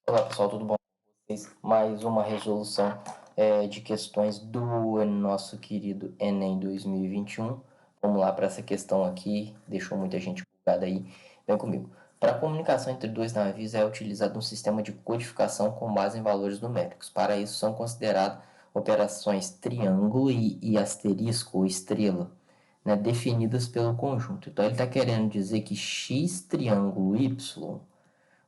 Olá pessoal, tudo bom com vocês? Mais uma resolução de questões do nosso querido Enem 2021. Vamos lá para essa questão aqui, deixou muita gente bugada aí. Vem comigo. Para a comunicação entre dois navios é utilizado um sistema de codificação com base em valores numéricos. Para isso são consideradas operações triângulo e asterisco ou estrela, né, definidas pelo conjunto. Então ele está querendo dizer que x triângulo y,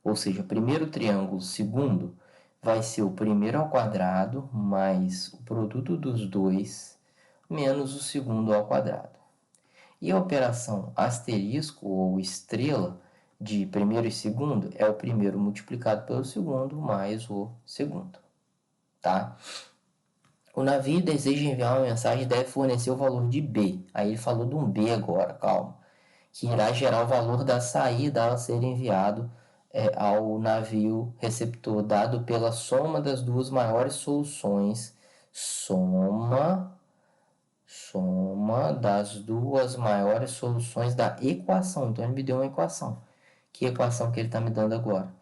ou seja, primeiro triângulo, segundo, vai ser o primeiro ao quadrado mais o produto dos dois menos o segundo ao quadrado. E a operação asterisco ou estrela de primeiro e segundo é o primeiro multiplicado pelo segundo mais o segundo, tá? O navio deseja enviar uma mensagem e deve fornecer o valor de B. Aí ele falou de um B agora, calma. Que irá gerar o valor da saída a ser enviado ao navio receptor, dado pela soma das duas maiores soluções. Soma das duas maiores soluções da equação. Então ele me deu uma equação. Que equação que ele está me dando agora?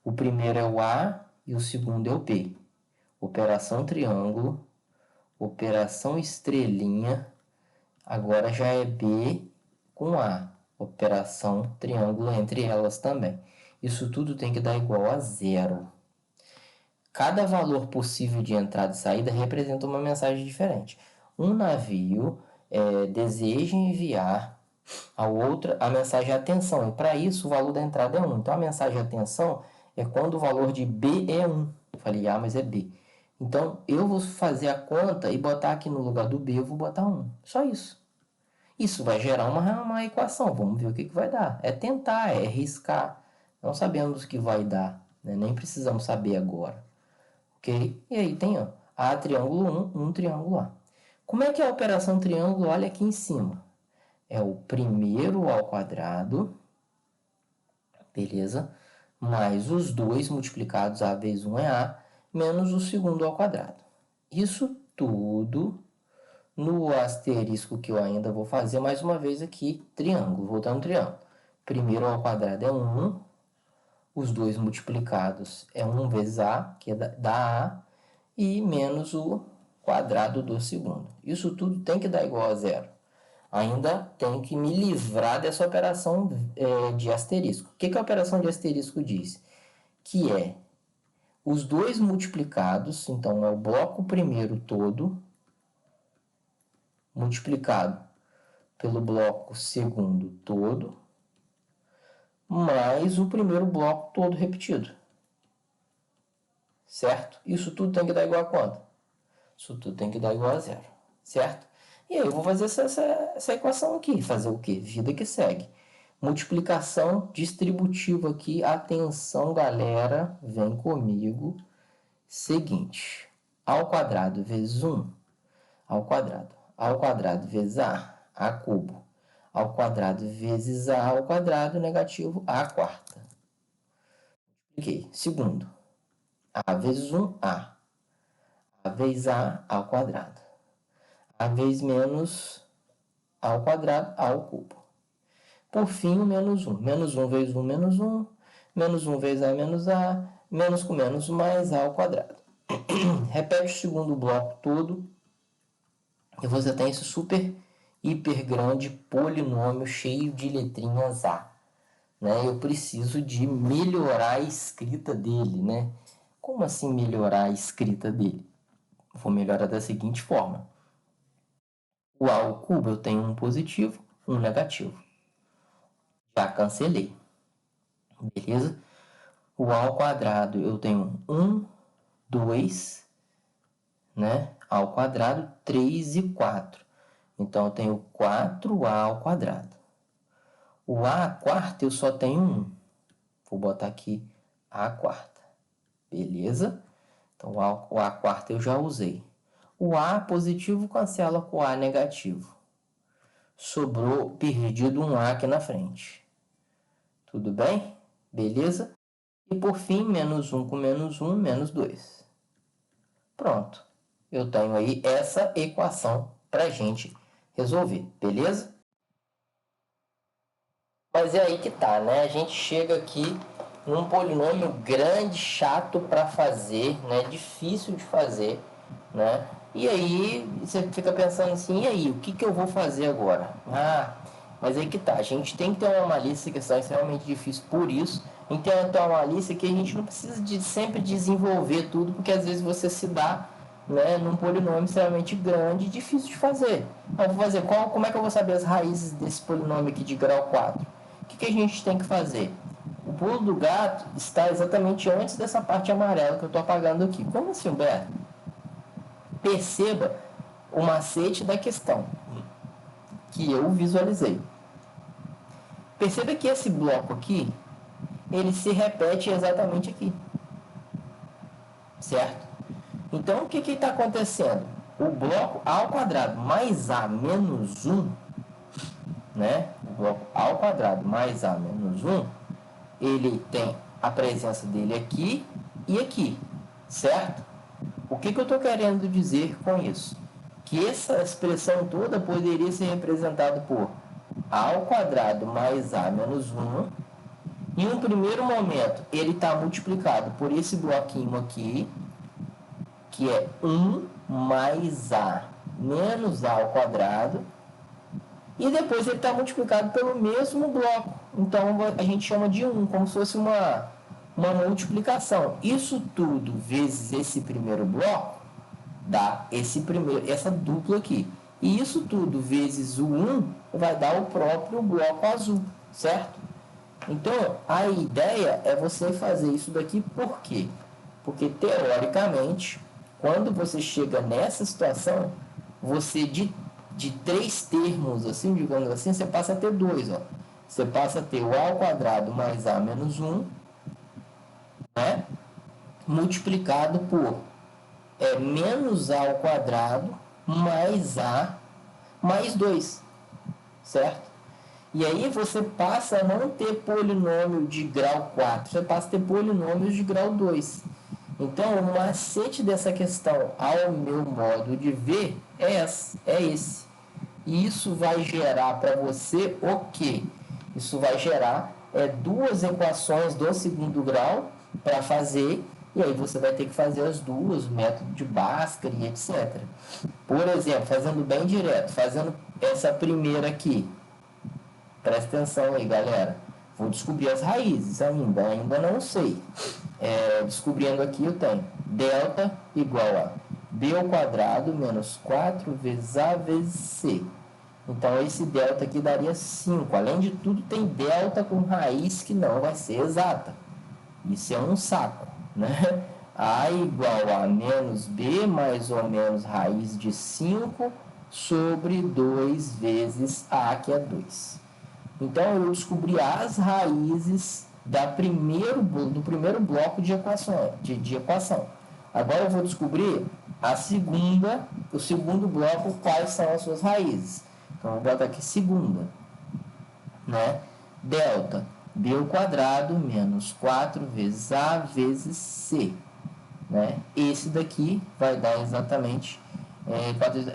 O primeiro é o A e o segundo é o B. Operação triângulo, operação estrelinha, agora já é B com A. Operação triângulo entre elas também. Isso tudo tem que dar igual a zero. Cada valor possível de entrada e saída representa uma mensagem diferente. Um navio deseja enviar ao outro a mensagem atenção, e para isso o valor da entrada é 1. Então a mensagem atenção é quando o valor de B é 1. Eu falei mas é B. Então eu vou fazer a conta e botar aqui no lugar do B, eu vou botar 1. Só isso. Isso vai gerar uma equação, vamos ver o que vai dar. É tentar, é arriscar. Não sabemos o que vai dar, né? Nem precisamos saber agora. Ok? E aí tem A triângulo 1, triângulo A. Como é que é a operação triângulo? Olha aqui em cima. É o primeiro ao quadrado, beleza? Mais os dois multiplicados, A vezes 1 é A, menos o segundo ao quadrado. Isso tudo no asterisco que eu ainda vou fazer mais uma vez aqui, triângulo, voltando ao triângulo. Primeiro ao quadrado é 1, os dois multiplicados é 1 vezes A, que é da A, e menos o quadrado do segundo. Isso tudo tem que dar igual a zero. Ainda tenho que me livrar dessa operação de asterisco. O que a operação de asterisco diz? Que é os dois multiplicados, então é o bloco primeiro todo, multiplicado pelo bloco segundo todo, mais o primeiro bloco todo repetido. Certo? Isso tudo tem que dar igual a quanto? Isso tudo tem que dar igual a zero. Certo? E aí eu vou fazer essa equação aqui. Fazer o quê? Vida que segue. Multiplicação distributiva aqui. Atenção, galera. Vem comigo. Seguinte. A ao quadrado vezes 1 ao quadrado. A ao quadrado vezes A cubo. Ao quadrado vezes A ao quadrado negativo A quarta. Multipliquei. Segundo. A vezes 1, A. A vezes A ao quadrado. A vezes menos A ao quadrado, A ao cubo. Por fim, o menos 1. Menos 1 vezes 1, menos 1. Menos 1 vezes A menos A. Menos com menos mais A ao quadrado. Repete o segundo bloco todo. E você tem esse super, hiper grande polinômio cheio de letrinhas A. Né? Eu preciso de melhorar a escrita dele. Né? Como assim melhorar a escrita dele? Vou melhorar da seguinte forma. O A ao cubo eu tenho um positivo, um negativo. Já cancelei. Beleza? O A ao quadrado eu tenho 1, 2, né? A ao quadrado, 3 e 4. Então eu tenho 4A ao quadrado. O A quarta eu só tenho 1. Vou botar aqui A quarta. Beleza? Então o A quarta eu já usei. O A positivo cancela com o A negativo. Sobrou perdido um A aqui na frente. Tudo bem? Beleza? E por fim, menos 1 com menos 1, menos 2. Pronto. Eu tenho aí essa equação para a gente resolver, beleza? Mas é aí que tá, né? A gente chega aqui um polinômio grande, chato para fazer, né? Difícil de fazer, né? E aí você fica pensando assim, e aí, o que eu vou fazer agora? Mas aí que tá, a gente tem que ter uma malícia, que é extremamente difícil por isso. A gente tem que ter uma malícia que a gente não precisa de sempre desenvolver tudo, porque às vezes você se dá, né, num polinômio extremamente grande e difícil de fazer. Então, eu vou fazer como é que eu vou saber as raízes desse polinômio aqui de grau 4? O que a gente tem que fazer? O pulo do gato está exatamente antes dessa parte amarela que eu estou apagando aqui. Como assim, Humberto? Perceba o macete da questão que eu visualizei. Perceba que esse bloco aqui, ele se repete exatamente aqui. Certo? Então, o que está acontecendo? O bloco A ao quadrado mais A menos 1, né? O bloco A ao quadrado mais A menos 1, ele tem a presença dele aqui e aqui, certo? O que eu estou querendo dizer com isso? Que essa expressão toda poderia ser representada por A ao quadrado mais A menos 1. Em um primeiro momento, ele está multiplicado por esse bloquinho aqui, que é 1 mais A menos A ao quadrado. E depois ele está multiplicado pelo mesmo bloco. Então, a gente chama de 1, como se fosse uma multiplicação. Isso tudo vezes esse primeiro bloco dá essa dupla aqui. E isso tudo vezes o 1 vai dar o próprio bloco azul, certo? Então, a ideia é você fazer isso daqui por quê? Porque, teoricamente, quando você chega nessa situação, você de 3 termos, assim, digamos assim, você passa a ter 2, ó. Você passa a ter o A ao quadrado mais A menos 1, né? Multiplicado por menos A ao quadrado mais A mais 2, certo? E aí você passa a não ter polinômio de grau 4, você passa a ter polinômios de grau 2. Então, o macete dessa questão, ao meu modo de ver, é esse. E isso vai gerar para você o quê? Isso vai gerar duas equações do segundo grau para fazer, e aí você vai ter que fazer as duas, o método de Bhaskara e etc. Por exemplo, fazendo bem direto, fazendo essa primeira aqui. Presta atenção aí, galera. Vou descobrir as raízes ainda não sei. Descobrindo aqui eu tenho delta igual a b ao quadrado menos 4 vezes a vezes c. Então, esse delta aqui daria 5. Além de tudo, tem delta com raiz que não vai ser exata. Isso é um saco, né? A igual a menos b mais ou menos raiz de 5 sobre 2 vezes a, que é 2. Então, eu descobri as raízes do primeiro bloco de equação. Agora eu vou descobrir o segundo bloco, quais são as suas raízes. Então, eu vou botar aqui segunda, né? Delta, b ao quadrado menos 4 vezes a vezes c, né? Esse daqui vai dar exatamente,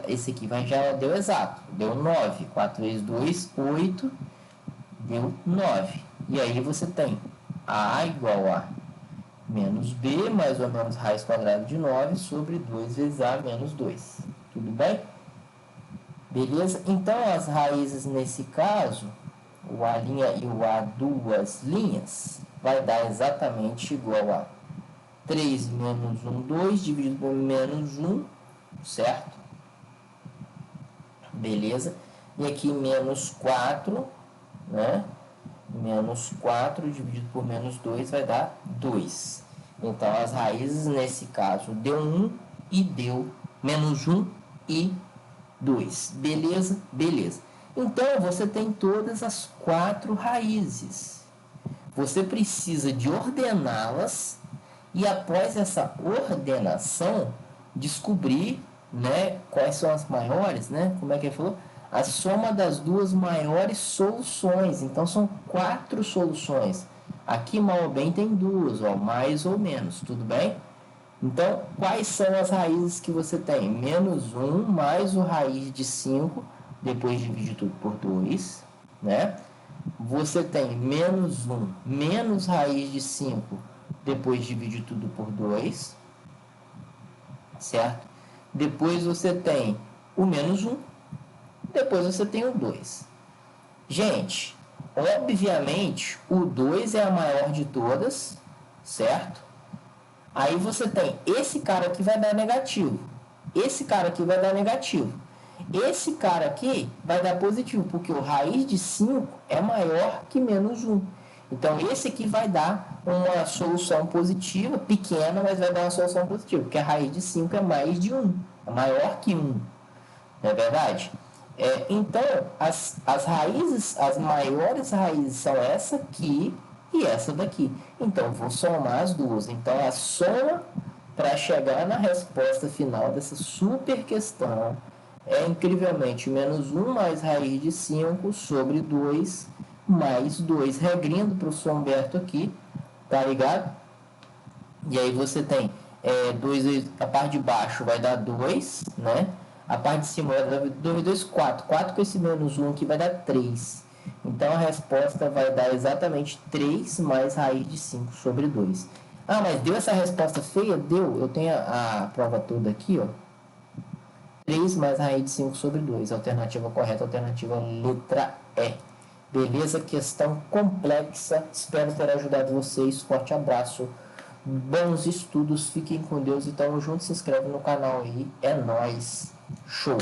esse aqui já deu exato, deu 9, 4 vezes 2, 8, deu 9. E aí você tem a igual a menos b mais ou menos raiz quadrada de 9 sobre 2 vezes a menos 2. Tudo bem? Beleza? Então, as raízes nesse caso, o A' e o A duas linhas, vai dar exatamente igual a 3 menos 1, 2, dividido por menos 1, certo? Beleza? E aqui menos 4, né? Menos 4 dividido por menos 2 vai dar 2. Então, as raízes nesse caso deu 1 e deu menos 1 e 2. Beleza? Beleza. Então, você tem todas as 4 raízes. Você precisa de ordená-las e, após essa ordenação, descobrir, né, quais são as maiores, né? Como é que ele falou? A soma das duas maiores soluções. Então, são 4 soluções. Aqui, mal ou bem, tem 2, ó, mais ou menos. Tudo bem? Então, quais são as raízes que você tem? Menos 1 mais o raiz de 5, depois dividir tudo por 2, né? você tem menos 1 menos raiz de 5, depois divide tudo por 2, certo? Depois você tem o menos 1, depois você tem o 2. Gente, obviamente o 2 é a maior de todas, certo? Aí você tem esse cara aqui vai dar negativo, esse cara aqui vai dar negativo, esse cara aqui vai dar positivo, porque o raiz de 5 é maior que menos 1. Então esse aqui vai dar uma solução positiva, pequena, mas vai dar uma solução positiva, porque a raiz de 5 é mais de 1, é maior que 1, não é verdade? Então, as raízes, as maiores raízes são essa aqui e essa daqui. Então, vou somar as duas. Então, a soma para chegar na resposta final dessa super questão é incrivelmente menos 1 mais raiz de 5 sobre 2 mais 2. Regrinha do professor Humberto aqui, tá ligado? E aí você tem 2, a parte de baixo vai dar 2, né? A parte de cima vai dar 2, 2, 4. 4 com esse menos 1 aqui vai dar 3. Então a resposta vai dar exatamente 3 mais raiz de 5 sobre 2. Ah, mas deu essa resposta feia? Deu. Eu tenho a prova toda aqui, ó. 3 mais raiz de 5 sobre 2. Alternativa correta, alternativa letra E. Beleza? Questão complexa. Espero ter ajudado vocês. Forte abraço. Bons estudos. Fiquem com Deus e tamo junto. Se inscreve no canal aí. É nóis. Show!